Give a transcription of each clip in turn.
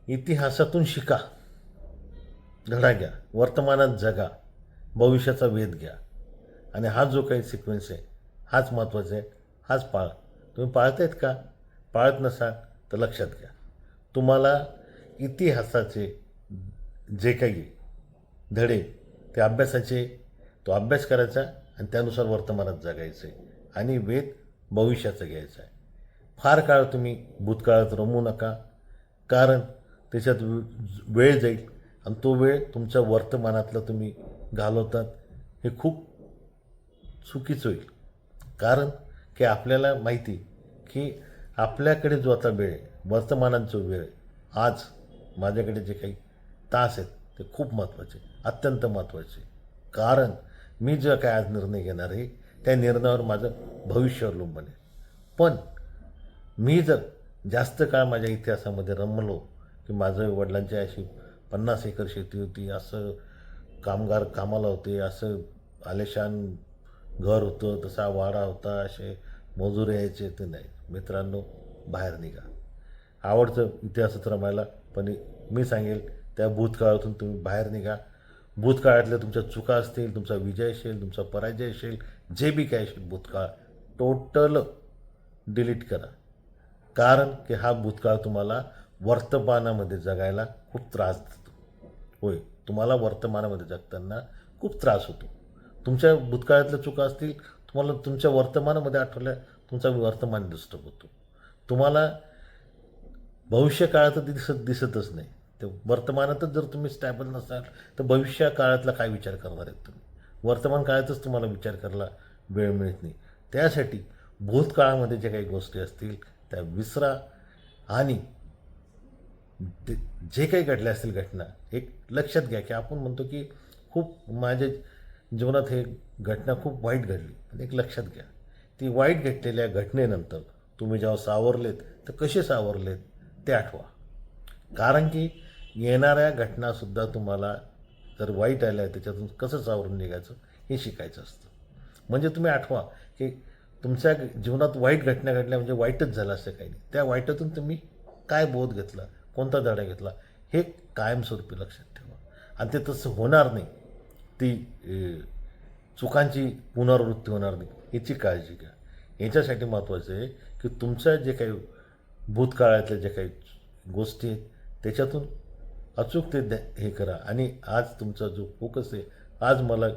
इतिहासातून शिका, धडा घ्या, वर्तमानात जगा, भविष्याचा वेध घ्या. आणि हा जो काही सिक्वेन्स आहे हाच महत्त्वाचा आहे, हाच पाळा. तुम्ही पाळतायत का? पाळत नसाल तर लक्षात घ्या, तुम्हाला इतिहासाचे जे काही धडे ते अभ्यासाचे, तो अभ्यास करायचा आणि त्यानुसार वर्तमानात जगायचं आहे आणि वेध भविष्याचं घ्यायचं आहे. फार काळ तुम्ही भूतकाळात रमू नका, कारण त्याच्यात वेळ जाईल आणि तो वेळ तुमच्या वर्तमानातलं तुम्ही घालवतात हे खूप चुकीचं होईल. कारण की आपल्याला माहिती की आपल्याकडे जो आता वेळ आहे, वर्तमानात जो वेळ आहे, आज माझ्याकडे जे काही तास आहेत ते खूप महत्त्वाचे, अत्यंत महत्त्वाचे. कारण मी जो काय आज निर्णय घेणार आहे त्या निर्णयावर माझं भविष्य अवलंबून आहे. पण मी जर जास्त काळ माझ्या इतिहासामध्ये रमलो की माझं वडिलांची अशी 50 एकर शेती होती, असं कामगार कामाला होते, असं आलिशान घर होतं, तसा वाडा होता, असे मजूर यायचे, ते नाही मित्रांनो. बाहेर निघा. आवडतं इतिहासात रमायला, पण मी सांगेल त्या भूतकाळातून तुम्ही बाहेर निघा. भूतकाळातल्या तुमच्या चुका असतील, तुमचा विजय असेल, तुमचा पराजय असेल, जे बी काय असेल भूतकाळ टोटल डिलीट करा. कारण की हा भूतकाळ तुम्हाला वर्तमानामध्ये जगायला खूप त्रास देतो. होय, तुम्हाला वर्तमानामध्ये जगताना खूप त्रास होतो. तुमच्या भूतकाळातल्या चुका असतील, तुम्हाला तुमच्या वर्तमानामध्ये आठवल्या, तुमचा वर्तमान डिस्टर्ब होतो. तुम्हाला भविष्य काळात दिसतच नाही. ते वर्तमानातच जर तुम्ही स्टॅबल नसाल तर भविष्य काळातला काय विचार करणार आहेत तुम्ही? वर्तमान काळातच तुम्हाला विचार करायला वेळ मिळत नाही. त्यासाठी भूतकाळामध्ये ज्या काही गोष्टी असतील त्या विसरा आणि ते जे काही घडले असतील घटना एक लक्षात घ्या की आपण म्हणतो की खूप माझ्या जीवनात हे घटना खूप वाईट घडली. आणि एक लक्षात घ्या, ती वाईट घडलेल्या घटनेनंतर तुम्ही जेव्हा सावरलेत तर कसे सावरलेत ते आठवा. कारण की येणाऱ्या घटनासुद्धा तुम्हाला जर वाईट आल्या त्याच्यातून कसं सावरून निघायचं हे शिकायचं असतं. म्हणजे तुम्ही आठवा की तुमच्या जीवनात वाईट घटना घडल्या म्हणजे वाईटच झालं असं काही नाही. त्या वाईटातून तुम्ही काय बोध घेतला, कोणता धडा घेतला हे कायमस्वरूपी लक्षात ठेवा. आणि ते तसं होणार नाही, ती चुकांची पुनरावृत्ती होणार नाही याची काळजी घ्या. याच्यासाठी महत्त्वाचं आहे की तुमच्या जे काही भूतकाळातल्या ज्या काही गोष्टी आहेत त्याच्यातून अचूक ते हे करा. आणि आज तुमचा जो फोकस आहे, आज मला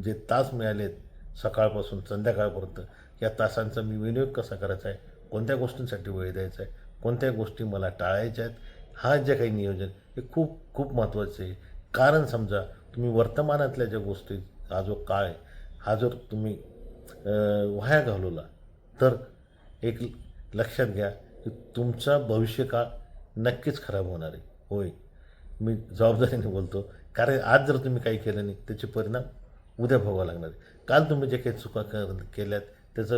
जे तास मिळाले आहेत सकाळपासून संध्याकाळपर्यंत, या तासांचा मी विनियोग कसा करायचा आहे, कोणत्या गोष्टींसाठी वेळ द्यायचा आहे, कोणत्या गोष्टी मला टाळायच्या आहेत, हा जे काही नियोजन हे खूप खूप महत्त्वाचं आहे. कारण समजा तुम्ही वर्तमानातल्या ज्या गोष्टी, हा जो काळ आहे हा जर तुम्ही वाया घालवला तर एक लक्षात घ्या की तुमचा भविष्यकाळ नक्कीच खराब होणार आहे. होय, मी जबाबदारीने बोलतो, कारण आज जर तुम्ही काही केलं नाही त्याचे परिणाम उद्या भोगावं लागणार आहे. काल तुम्ही जे काही चुका केल्यात त्याचा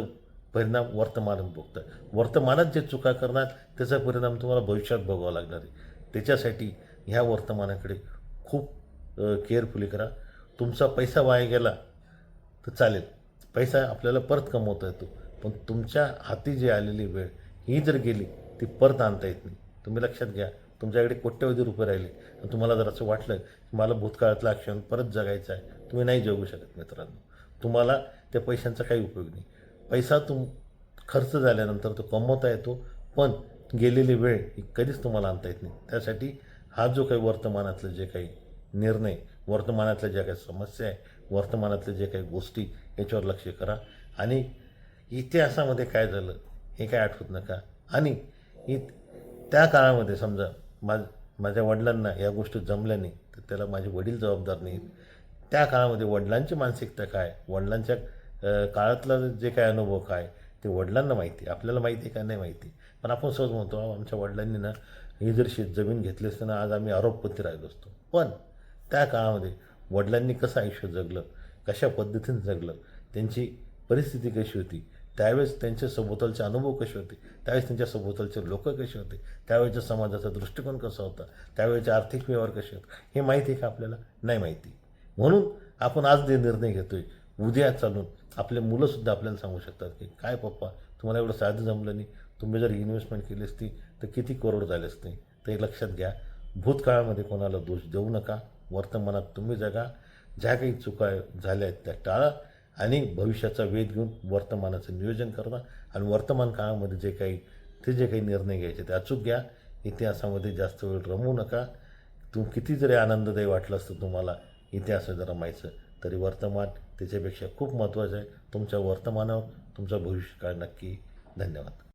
परिणाम वर्तमानात भोगताय. वर्तमानात जे चुका करणार त्याचा परिणाम तुम्हाला भविष्यात भोगावा लागणार आहे. त्याच्यासाठी ह्या वर्तमानाकडे खूप केअरफुली करा. तुमचा पैसा वाया गेला तर चालेल, पैसा आपल्याला परत कमवता येतो, पण तुमच्या हाती जी आलेली वेळ ही जर गेली ती परत आणता येत नाही. तुम्ही लक्षात घ्या, तुमच्याकडे कोट्यवधी रुपये राहिले आणि तुम्हाला जर असं वाटलं की मला भूतकाळातला क्षण परत जगायचा आहे, तुम्ही नाही जगू शकत मित्रांनो. तुम्हाला त्या पैशांचा काही उपयोग नाही. पैसा खर्च झाल्यानंतर तो कमवता येतो, पण गेलेली वेळ ही कधीच तुम्हाला आणता येत नाही. त्यासाठी हा जो काही वर्तमानातले जे काही निर्णय, वर्तमानातल्या ज्या काही समस्या आहे, वर्तमानातल्या जे काही गोष्टी याच्यावर लक्ष करा. आणि इतिहासामध्ये काय झालं हे काय आठवत नका. आणि त्या काळामध्ये समजा माझ्या वडिलांना या गोष्टी जमल्या नाही तर त्याला माझे वडील जबाबदार नाहीत. त्या काळामध्ये वडिलांची मानसिकता काय, वडिलांच्या काळातला जे काय अनुभव काय ते वडिलांना माहिती, आपल्याला माहिती आहे का नाही माहिती. पण आपण सहज म्हणतो आमच्या वडिलांनी ना ही जर जमीन घेतली असतं ना आज आम्ही अरोपपती राहिलो असतो. पण त्या काळामध्ये वडिलांनी कसं आयुष्य जगलं, कशा पद्धतीने जगलं, त्यांची परिस्थिती कशी होती, त्यावेळेस त्यांच्या सभोवतालचे अनुभव कसे होते, त्यावेळेस त्यांच्या सभोवतालचे लोक कसे होते, त्यावेळेच्या समाजाचा दृष्टिकोन कसा होता, त्यावेळेचे आर्थिक व्यवहार कसे होते हे माहिती आहे का आपल्याला? नाही माहिती. म्हणून आपण आज जे निर्णय घेतो आहे, उद्या चालून आपले मुलंसुद्धा आपल्याला सांगू शकतात की काय पप्पा तुम्हाला एवढं साधं जमलं नाही, तुम्ही जर इन्व्हेस्टमेंट केली असती तर किती करोड झाले असते. तर हे लक्षात घ्या, भूतकाळामध्ये कोणाला दोष देऊ नका. वर्तमानात तुम्ही जगा. ज्या काही चुका झाल्या आहेत त्या टाळा आणि भविष्याचा वेध घेऊन वर्तमानाचं नियोजन करा. आणि वर्तमान काळामध्ये जे काही निर्णय घ्यायचे ते अचूक घ्या. इतिहासामध्ये जास्त वेळ रमवू नका. किती जरी आनंददायी वाटलं असतं तुम्हाला इतिहास जर रमायचं, तरी वर्तमान त्याच्यापेक्षा खूप महत्त्वाचं आहे. तुमच्या वर्तमानावर तुमचा भविष्यकाळ नक्की. धन्यवाद.